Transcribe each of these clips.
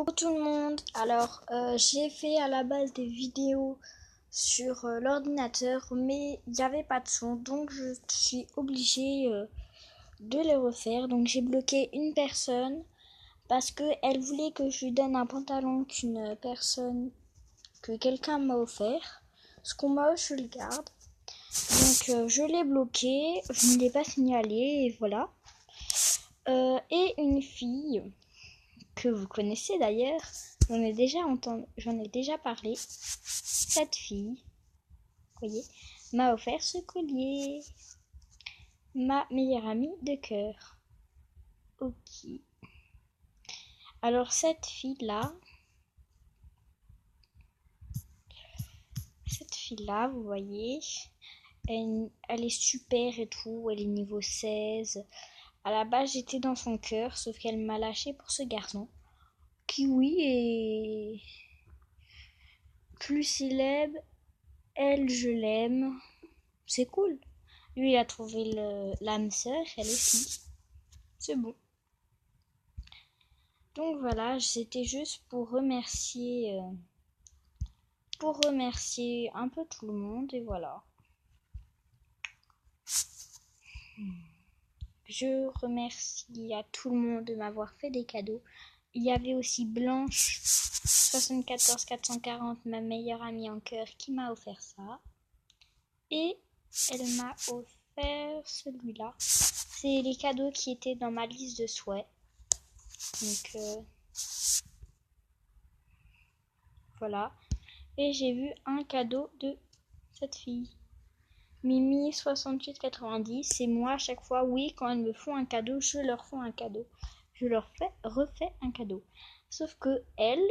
Bonjour tout le monde, alors j'ai fait à la base des vidéos sur l'ordinateur mais il n'y avait pas de son donc je suis obligée de les refaire. Donc j'ai bloqué une personne parce qu'elle voulait que je lui donne un pantalon que quelqu'un m'a offert. Ce qu'on m'a je le garde. Donc je l'ai bloqué, je ne l'ai pas signalé et voilà. Et une fille que vous connaissez d'ailleurs, j'en ai déjà parlé. Cette fille, vous voyez, m'a offert ce collier. Ma meilleure amie de cœur. Ok. Alors cette fille-là, vous voyez, elle est super et tout, elle est niveau 16. À la base, j'étais dans son cœur, sauf qu'elle m'a lâché pour ce garçon. Qui, oui, est plus célèbre. Elle, je l'aime. C'est cool. Lui, il a trouvé l'âme sœur, elle aussi. C'est bon. Donc voilà, c'était juste pour remercier un peu tout le monde et voilà. Je remercie à tout le monde de m'avoir fait des cadeaux. Il y avait aussi Blanche 74 440, ma meilleure amie en cœur, qui m'a offert ça. Et elle m'a offert celui-là. C'est les cadeaux qui étaient dans ma liste de souhaits. Donc voilà. Et j'ai vu un cadeau de cette fille. Mimi 6890, c'est moi à chaque fois, oui, quand elles me font un cadeau, je leur fais un cadeau. Je leur refais un cadeau. Sauf que elle,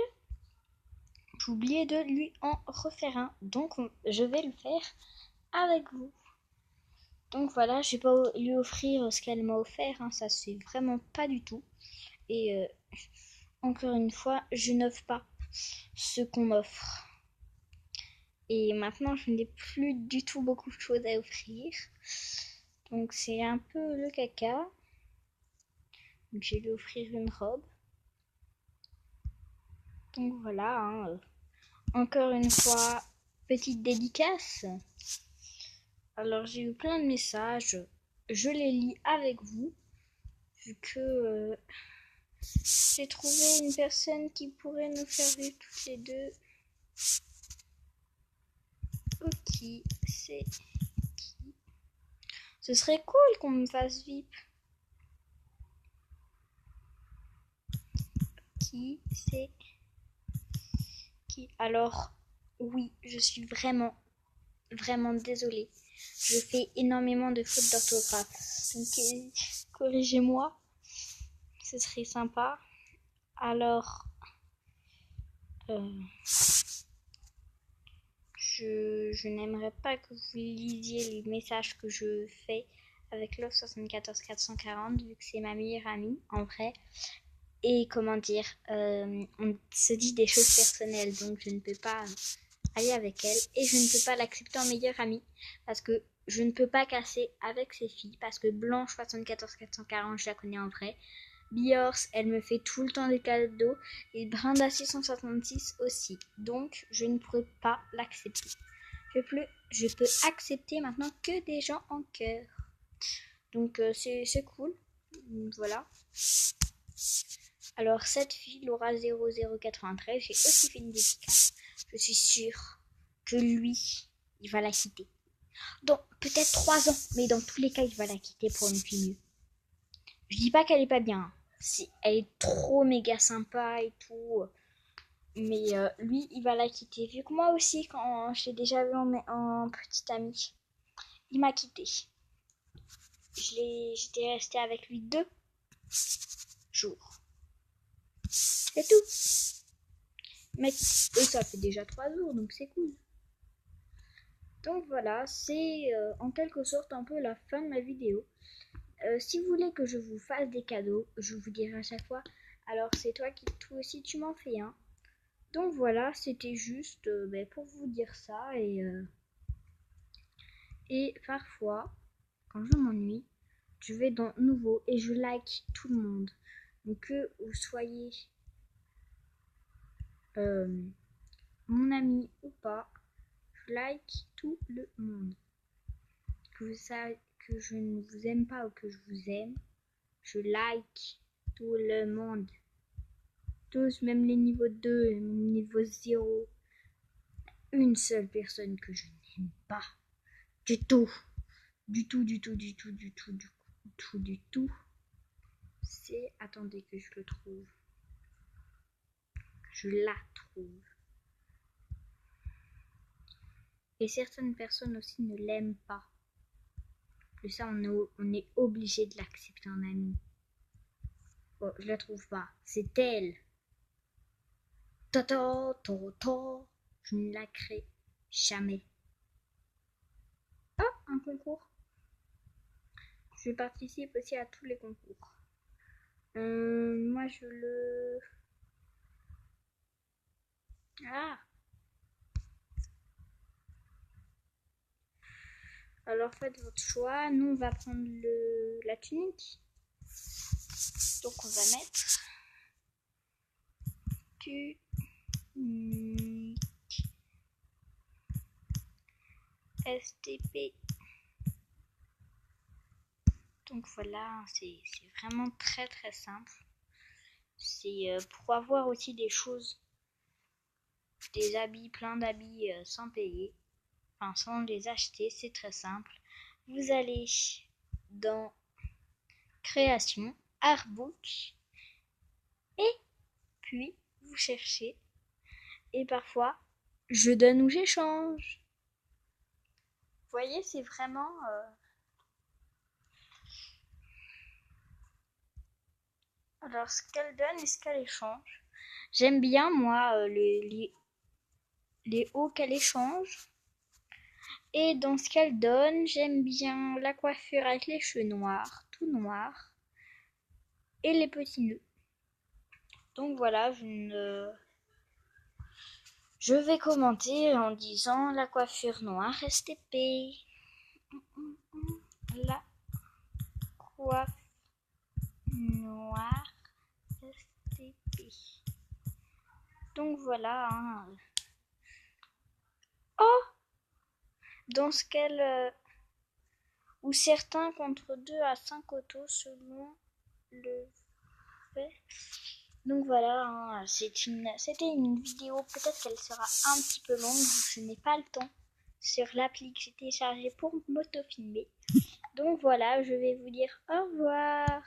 j'ai oublié de lui en refaire un. Donc je vais le faire avec vous. Donc voilà, je vais pas lui offrir ce qu'elle m'a offert, hein, ça se fait vraiment pas du tout. Et encore une fois, je n'offre pas ce qu'on m'offre. Et maintenant, je n'ai plus du tout beaucoup de choses à offrir. Donc c'est un peu le caca. Donc je vais lui offrir une robe. Donc voilà, hein. Encore une fois, petite dédicace. Alors j'ai eu plein de messages. Je les lis avec vous. Vu que j'ai trouvé une personne qui pourrait nous faire vivre toutes les deux. Ok, c'est qui? Ce serait cool qu'on me fasse VIP. Qui c'est qui? Alors, oui, je suis vraiment désolée. Je fais énormément de fautes d'orthographe. Donc, corrigez-moi. Ce serait sympa. Alors, je n'aimerais pas que vous lisiez les messages que je fais avec Love 74 440 vu que c'est ma meilleure amie en vrai. Et comment dire, on se dit des choses personnelles, donc je ne peux pas aller avec elle et je ne peux pas l'accepter en meilleure amie parce que je ne peux pas casser avec ces filles parce que Blanche 74 440 je la connais en vrai. Biors, elle me fait tout le temps des cadeaux et Brenda 666 aussi, donc je ne pourrais pas l'accepter. Je peux accepter maintenant que des gens en cœur. Donc c'est cool. Voilà. Alors cette fille, Laura 0093, j'ai aussi fait une dédicace. Je suis sûre que lui, il va la quitter. Donc peut-être 3 ans, mais dans tous les cas, il va la quitter pour une fille mieux. Je dis pas qu'elle est pas bien. Elle est trop méga sympa et tout. Mais lui, il va la quitter. Vu que moi aussi, quand je l'ai déjà vu en petite amie, il m'a quitté. J'étais restée avec lui 2 jours. C'est tout. Mais ça fait déjà 3 jours, donc c'est cool. Donc voilà, c'est en quelque sorte un peu la fin de ma vidéo. Si vous voulez que je vous fasse des cadeaux, je vous dirai à chaque fois. Alors c'est toi aussi tu m'en fais un. Donc voilà, c'était juste pour vous dire ça et parfois quand je m'ennuie, je vais dans nouveau et je like tout le monde. Donc que vous soyez mon ami ou pas, je like tout le monde. Que je ne vous aime pas ou que je vous aime, je like tout le monde. Tous, même les niveaux 2, même niveau 0. Une seule personne que je n'aime pas. Du tout. Du tout, du tout, du tout, du tout, du tout, du tout. C'est... Attendez que je le trouve. Je la trouve. Et certaines personnes aussi ne l'aiment pas. Et ça, on est obligé de l'accepter en ami. Oh, je la trouve pas. C'est elle. Tata, tata. Je ne la crée jamais. Ah, un concours. Je participe aussi à tous les concours. Moi, je le... Ah. Alors faites votre choix. Nous, on va prendre la tunique. Donc, on va mettre tunique STP. Donc voilà, c'est vraiment très très simple. C'est pour avoir aussi des choses, des habits, plein d'habits sans payer, enfin sans les acheter, c'est très simple. Vous allez dans création, artbook, et puis vous cherchez, et parfois je donne ou j'échange. Vous voyez, c'est vraiment... Alors ce qu'elle donne et ce qu'elle échange. J'aime bien moi les hauts qu'elle échange. Et dans ce qu'elle donne, j'aime bien la coiffure avec les cheveux noirs, tout noirs, et les petits nœuds. Donc voilà, je vais commenter en disant la coiffure noire STP. La coiffe noire STP. Donc voilà. Hein. Oh, dans ce qu'elle... ou certains contre 2 à 5 autos selon le fait. Donc voilà, hein, c'était une vidéo, peut-être qu'elle sera un petit peu longue, vu que je n'ai pas le temps sur l'appli que j'ai téléchargée pour m'auto-filmer. Donc voilà, je vais vous dire au revoir.